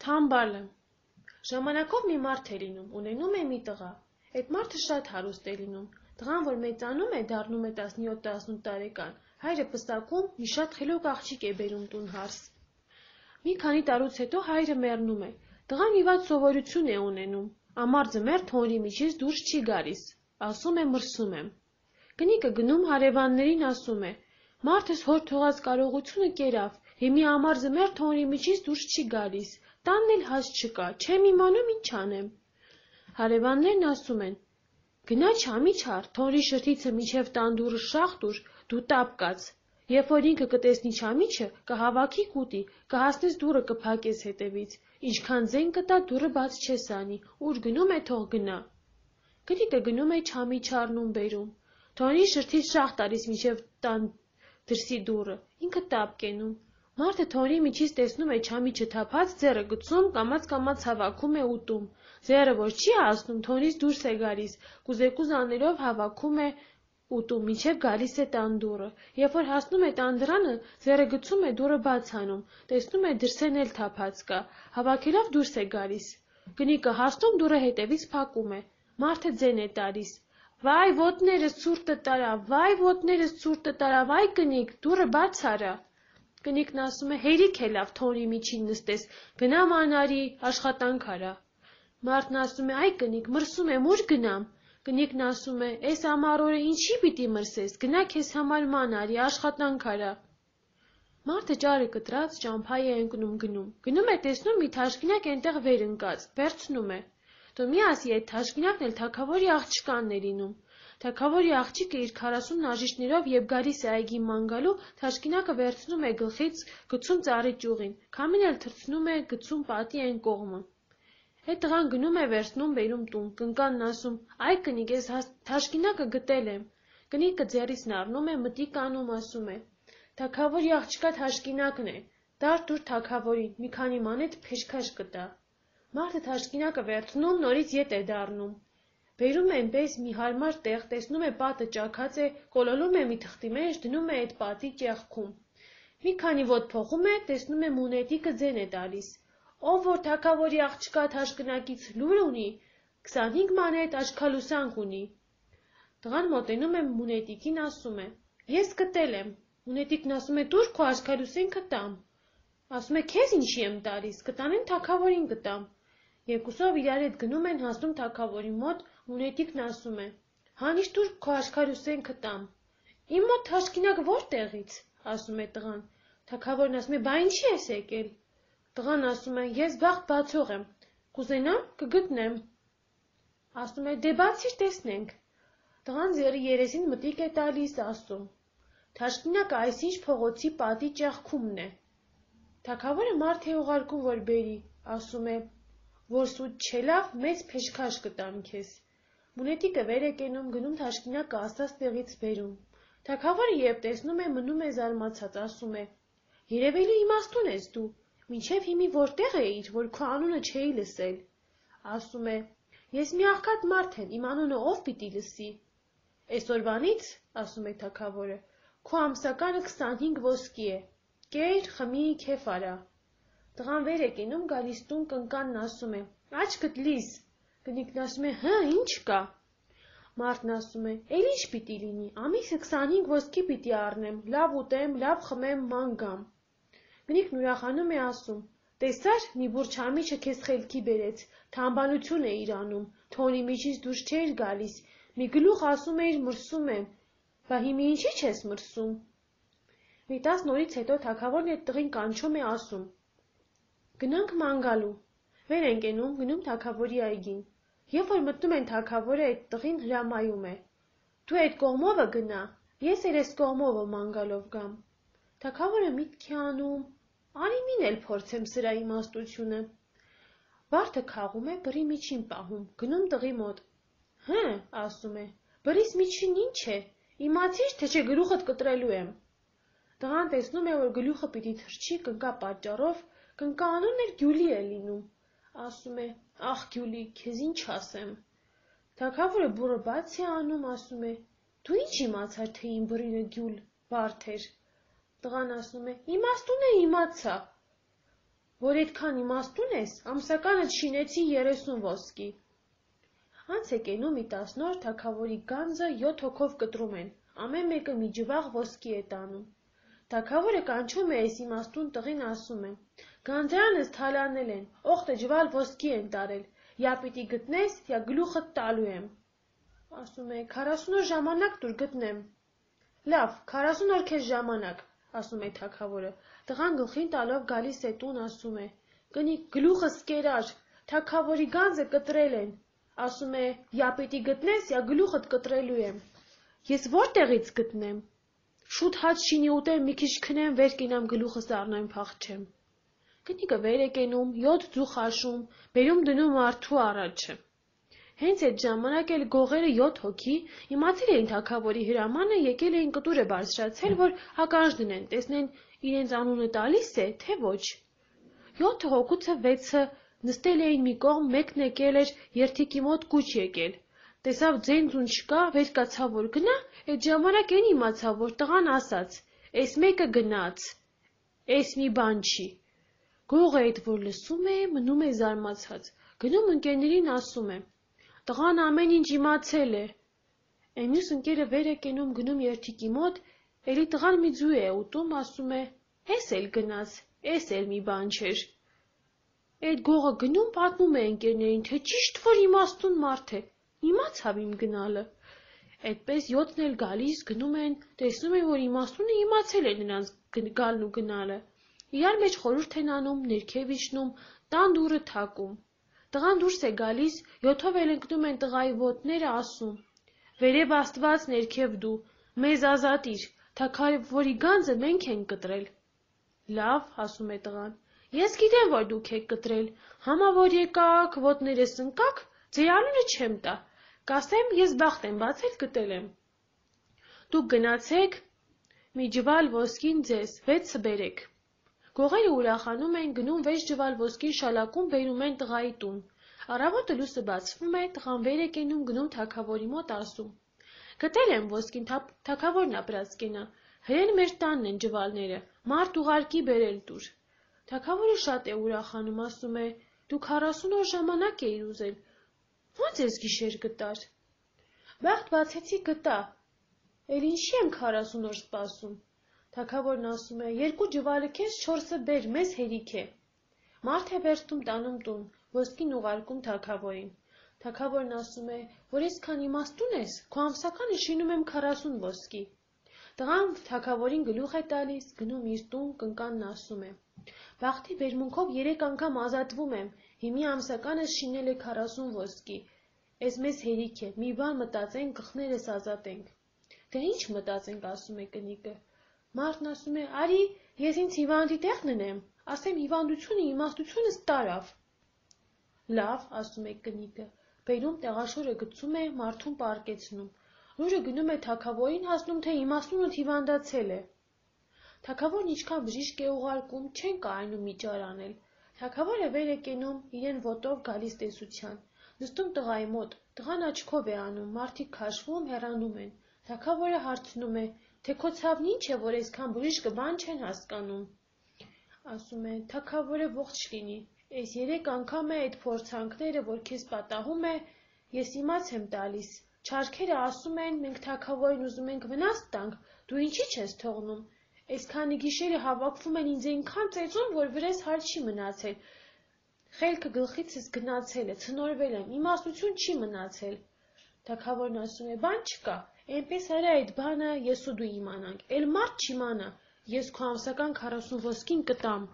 Թամբալ եմ։ Ժամանակով մի մարդ է լինում, ունենում է մի տղա։ Այդ մարդը շատ հարուստ է լինում։ Տղան, որ մեծանում է, դառնում է 17-18 տարեկան, հայրը պսակում մի շատ խելոք աղջիկ է բերում տուն հարս։ Մի քանի տարուց հետո հայրը մեռնում է։ Տղան մի վատ սովորություն է ունենում։ Ամառ ձմեռ թոնրի միջից դուրս չի գալիս։ Ասում է մրսում եմ։ Կնիկը գնում հարևաններին ասում է. Մարդս հոր թողած կարողությունը կերավ, հիմի ամառ ձմեռ թոնրի միջից դուրս չի գալիս, տանն էլ հաց չկա, չեմ իմանում ինչ անեմ։ Հարևաններն ասում են. գնա չամիչար, թոնրի շրթիցը միջև տան դուռը շաղ տուր, դու տապ կաց, երբ որ ինքը կտեսնի չամիչը, կհավաքի կուտի, կհասնես դուռը կփակես հետևից, ինչքան ձեն կտա դուռը բաց չես անի, ուր գնում է թող գնա։ Կնիկը գնում է չամիչարնում բերում, թոնրի շրթից շաղ տալիս միջև տան դրսի դուռը, ինքը տապ կենում։ Մարդը թոնրի միջից տեսնում է չամիչը թափած, ձեռը գցում, կամաց հավաքում է ուտում։ Ձեռը որ չի հասնում, թոնրից դուրս է գալիս, կուզեկուզ աներով հավաքում է ուտում, մինչև գալիս է տան դուռը։ Երբ որ հասնում է տան դռանը, ձեռը գցում է դուռը բաց անում, տեսնում է դրսեն էլ թափած կա, հավաքելով դուրս է գալիս։ Կնիկը հասնում դուռը հետևից փակում է։ Մարդը ձեն է տալիս։ Վայ ոտներս ցուրտը տարավ, վայ ոտներս ցուրտը տարավ, այ կնիկ, դուռը բաց արա։ Կնիկն ասում է, հերիք է լավ թոնրի միջին նստես, գնա մանարի, աշխատանք արա։ Մարդն ասում է, այ կնիկ, մրսում եմ, ուր գնամ։ Կնիկն ասում է, էս ամառ օրը ինչի պիտի մրսես, գնա քեզ համար մանարի, աշխատանք արա։ Մարդը ճարը կտրած ճամփա է ընկնում գնում։ Գնում է տեսնում մի թաշկինակ այնտեղ վեր ընկած, վերցնում է։ Դու մի ասի, այդ թաշկինակն էլ թագավորի աղջկանն է լինում։ Թագավորի աղջիկը իր 40 նաժիշներով երբ գալիս է այգի ման գալու, թաշկինակը վերցնում է գլխից, գցում ծառի ճյուղին, քամին էլ թռցնում է, գցում պատի այն կողմը։ Այդ տղան գնում է վերցնում բերում տուն, կնկանն ասում, այ կնիկ, ես թաշկինակը գտել եմ։ Կնիկը ձեռից առնում է, մտիկ անում, ասում է. Թագավորի աղջկա թաշկինակն է, դուր թագավորին, մի քանի մանետ փեշքաշ կտա։ Մարդը թաշկինակը վերցնում, նորից ետ է դառնում։ Բերում են պես մի հարմար տեղ, տեսնում է պատը ճաքած է, կոլոլում է մի թղթի մեջ, դնում է այդ պատի ճեղքում։ Մի քանի ոտ փոխում է, տեսնում է մունետիկը ձեն է տալիս։ Ով որ թագավորի աղջկա թաշկինակից լուր ունի, 25 մանետ աչքալուսանք ունի։ Տղան մոտենում է մունետիկին, ասում է. Ես գտել եմ։ Մունետիկն ասում է. Տուր քո աչքալուսենքը տամ։ Ասում է. Քեզ ինչի եմ տալիս, կտանեմ թագավորին կտամ։ Երկուսով իրար հետ գնում են, հասնում թագավորի մոտ, մունետիկն ասում է. Հանիշ տուր քո աչքալուսենքը տամ։ Իմ մոտ թաշկինակ որտեղից, ասում է տղան։ Թագավորն ասում է. Բա ինչի ես եկել։ Տղան ասում է. Ես բախտ բացող եմ, կուզենամ կգտնեմ։ Ասում է. Դե բացիր տեսնենք։ Տղան ձեռի երեսին մտիկ է տալիս, ասում. Թաշկինակը այսինչ փողոցի պատի ճեղքումն է։ Թագավորը մարդ է ուղարկում, որ բերի, ասում է. Որ սուտ չելավ, մեծ փեշքաշ կտամ քեզ։ Մունետիկը վեր է կենում, գնում թաշկինակը ասած տեղից բերում։ Թագավորը երբ տեսնում է, մնում է զարմացած, ասում է. Երևելի իմաստուն ես դու, մինչև հիմի որտեղ էիր, որ քո անունը չէի լսել։ Ասում է. Ես մի աղքատ մարդ եմ, իմ անունը ով պիտի լսի։ Այսօրվանից, ասում է թագավորը, քո ամսականը 25 ոսկի է։ Կեր, խմի, քեֆ արա։ Տղան վեր է կենում, գալիս տուն, կնկանն ասում է. Աչքդ լիս։ Կնիկն ասում է. Հը, ինչ կա։ Մարդն ասում է. Էլ ինչ պիտի լինի, ամիսը 25 ոսկի պիտի առնեմ, լավ ուտեմ, լավ խմեմ, ման գամ։ Կնիկն ուրախանում է, ասում. Տեսար, մի բուր չամիչը քեզ խելքի բերեց, թամբանություն է իր անում, թոնի միջից դուրս չէր գալիս, մի գլուխ ասում էիր մրսում եմ, բա հիմի ինչի չես մրսում։ Մի 10 օրից հետո թագավորն այդ տղին կանչում է, ասում. Գնանք ման գալու։ Վեր են կենում, գնում թագավորի այգին։ Երբ որ մտնում են թագավորը, այդ տղին հրամայում է. Դու այդ կողմովը գնա, ես էլ այս կողմովը ման գալով գամ։ Թագավորը միտք է անում, արի էլ փորձեմ սրա իմաստությունը։ Վարդը քաղում է, բրի միջին պահում, գնում տղի մոտ։ Հը, ասում է, բրիս միջին ինչ է, իմացիր, թե չէ գլուխդ կտրելու եմ։ Տղան տեսնում է, որ գլուխը պիտի թռչի, կնկա պատճառով, կնկա անունն էլ Գյուլի է լինում։ Ասում է. Ախ Գյուլի, քեզ ինչ ասեմ։ Թագավորը բուռը բաց է անում, ասում է. Դու ինչ իմացար, թե իմ բռինը Գյուլ վարդ էր։ Տղան ասում է. Իմաստուն է իմացա։ որ այդքան իմաստուն ես, ամսականդ շինեցի 30 ոսկի։ Անց է կենում ի 10 օր թագավորի գանձը 7 հոգով կտրում են, ամեն մեկը մի ջվաղ ոսկի է տանում։ Թագավորը կանչում է այս իմաստուն տղին, ասում է. «Գանձրանս թալանել են, օխտը ջվալ ոսկի են տարել, յա պիտի գտնես, յա գլուխդ տալու եմ»։ Ասում է. «40 օր ժամանակ տուր գտնեմ»։ «Լավ, 40 օր քեզ ժամանակ», ասում է թագավորը։ Տղան գլխին տալով գալիս է տուն, ասում է. «Կնիկ, գլուխս կերար, թագավորի գանձը կտրել են»։ Ասում է. «Յա պիտի գտնես, յա գլուխդ կտրելու եմ»։ Ես որտեղից գտնեմ։ Շուտ հաց շինի ուտեմ, մի քիչ քնեմ, վեր կենամ գլուխս առնեմ փախչեմ։ Կնիկը վեր է կենում, 7 ձու խաշում, բերում դնում մարդու առաջը։ Հենց այդ ժամանակ էլ գողերը 7 հոգի իմացել էին թագավորի հրամանը, եկել էին կտուրը բարձրացել, որ ականջ դնեն, տեսնեն իրենց անունը տալիս է, թե ոչ։ 7 հոգուց 6-ը նստել էին մի կողմ, մեկն եկել էր երթիկի մոտ կուչ եկել։ Տեսավ ձեն-ձուն չկա, վեր կացավ որ գնա, այդ ժամանակ են իմացավ, որ տղան ասաց. «Էս մեկը գնաց, էս մի բան չի»։ Գողը այդ որ լսում է, մնում է զարմացած, գնում ընկերներին ասում է. «Տղան ամեն ինչ իմացել է»։ Այն մյուս ընկերը վեր է կենում, գնում երթիկի մոտ, էլի տղան մի ձու է ուտում, ասում է. «Էս էլ գնաց, էս էլ մի բան չէր»։ Այդ գողը գնում պատմում է ընկերներին, թե ճիշտ որ իմաստուն մարդ է, իմացավ իմ գնալը։ Այդպես 7-ն էլ գալիս, գնում են, տեսնում են, որ իմաստունը իմացել է նրանց գալն ու գնալը։ Իրար մեջ խորհուրդ են անում, ներքև իջնում, տան դուռը թակում։ Տղան դուրս է գալիս, 7-ով էլ ընկնում են տղայի ոտները, ասում. «Վերև Աստված, ներքև դու, մեզ ազատիր, թագավորի գանձը մենք ենք կտրել»։ «Լավ», ասում է տղան, «ես գիտեմ, որ դուք եք կտրել, համա որ եկաք, ոտներս ընկաք, ձեր անունը չեմ տա, կասեմ ես բախտ եմ բացել, գտել եմ։ Դուք գնացեք, մի ջվալ ոսկին ձեզ, 6-ը բերեք»։ Գողերը ուրախանում են, գնում 6 ջվալ ոսկին շալակում բերում են տղայի տուն։ Առավոտը լույսը բացվում է, տղան վեր է կենում, գնում թագավորի մոտ, ասում. «Գտել եմ ոսկին, թագավորն ապրած կենա, հրեն մեր տանն են ջվալները, մարդ ուղարկի բերել տուր»։ Թագավորը շատ է ուրախանում, ասում է. «Դու 40 օր ժամանակ էիր ուզել, ո՞նց ես գիշեր գտար»։ «Բախտ բացեցի գտա, էլ ինչի եմ 40 օր սպասում»։ Թագավորն ասում է. «2 ջվալը քեզ, 4-ը բեր, մեզ հերիք է»։ Մարդ է վերցնում տանում տուն, ոսկին ուղարկում թագավորին։ Թագավորն ասում է, որ այսքան իմաստուն ես, քո ամսականը շինում եմ 40 ոսկի։ Տղան թագավորին գլուխ է տալիս, գնում իր տուն, կնկանն ասում է. «Բախտի բերմունքով 3 անգամ ազատվում եմ, հիմի ամսականս շինել է 40 ոսկի։ Էս մեզ հերիք է, մի բան մտածենք, գլխներս ազատենք»։ «Դե ինչ մտածենք», ասում է կնիկը։ Մարդն ասում է. «Արի, ես ինձ հիվանդի տեղ դնեմ, ասեմ հիվանդությունը իմաստությունս տարավ»։ «Լավ», ասում է կնիկը, բերում տեղաշորը գցում է, մարդուն պառկեցնում։ Լուրը գնում է թագավորին, հասնում, թե իմաստունդ հիվանդացել է։ Թագավորն ինչքան բժիշկ է ուղարկում, չեն կարողանում միջար անել։ Թագավորը վեր է կենում, իրեն ոտով գալիս տեսության։ Նստում տղայի մոտ, տղան աչքով է անում, մարդիկ քաշվում, հեռանում են։ Թագավորը հարցնում է, թե քո ցավն ինչ է, որ այսքան բժիշկը բան չեն հասկանում։ Ասում է. «Թագավորը ողջ լինի, այս 3 անգամ է այդ փորձանքները, որ քեզ պատահում է, ես իմաց եմ տալիս։ Չարքերը ասում են, մենք թագավորին ուզում ենք վնաս տանք, դու ինչի չես թողնում։ Այսքանի գիշերը հավաքվում են ինձ այնքան ծեծում, որ վրես հալ չի մնացել։ Խելքը գլխիցս գնացել է, ցնորվել եմ, իմաստություն չի մնացել»։ Թագավորն ասում է. «Բան չկա, այնպես արա այդ բանը ես ու դու իմանանք, էլ մարդ չիմանա, ես քո ամսական 40 ոսկին կտամ»։